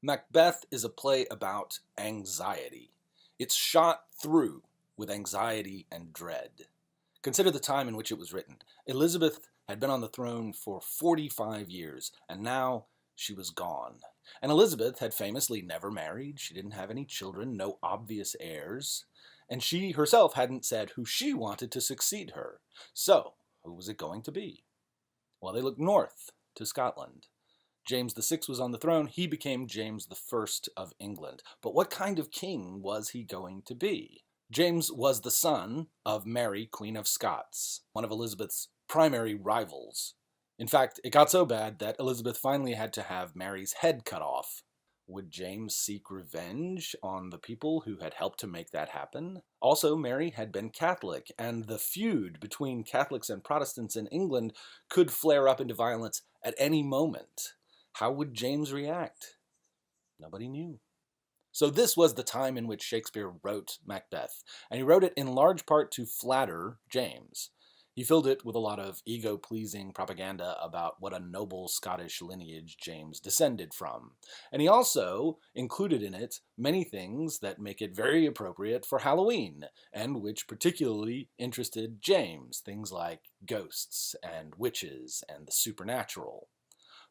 Macbeth is a play about anxiety. It's shot through with anxiety and dread. Consider the time in which it was written. Elizabeth had been on the throne for 45 years, and now she was gone. And Elizabeth had famously never married. She didn't have any children, no obvious heirs. And she herself hadn't said who she wanted to succeed her. So, who was it going to be? Well, they looked north to Scotland. James VI was on the throne. He became James I of England. But what kind of king was he going to be? James was the son of Mary, Queen of Scots, one of Elizabeth's primary rivals. In fact, it got so bad that Elizabeth finally had to have Mary's head cut off. Would James seek revenge on the people who had helped to make that happen? Also, Mary had been Catholic, and the feud between Catholics and Protestants in England could flare up into violence at any moment. How would James react? Nobody knew. So this was the time in which Shakespeare wrote Macbeth, and he wrote it in large part to flatter James. He filled it with a lot of ego-pleasing propaganda about what a noble Scottish lineage James descended from. And he also included in it many things that make it very appropriate for Halloween, and which particularly interested James, things like ghosts and witches and the supernatural.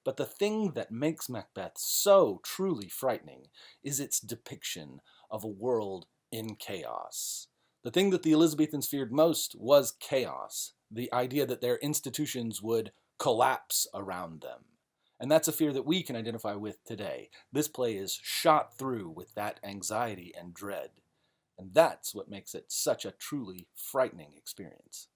But the thing that makes Macbeth so truly frightening is its depiction of a world in chaos. The thing that the Elizabethans feared most was chaos, the idea that their institutions would collapse around them. And that's a fear that we can identify with today. This play is shot through with that anxiety and dread. And that's what makes it such a truly frightening experience.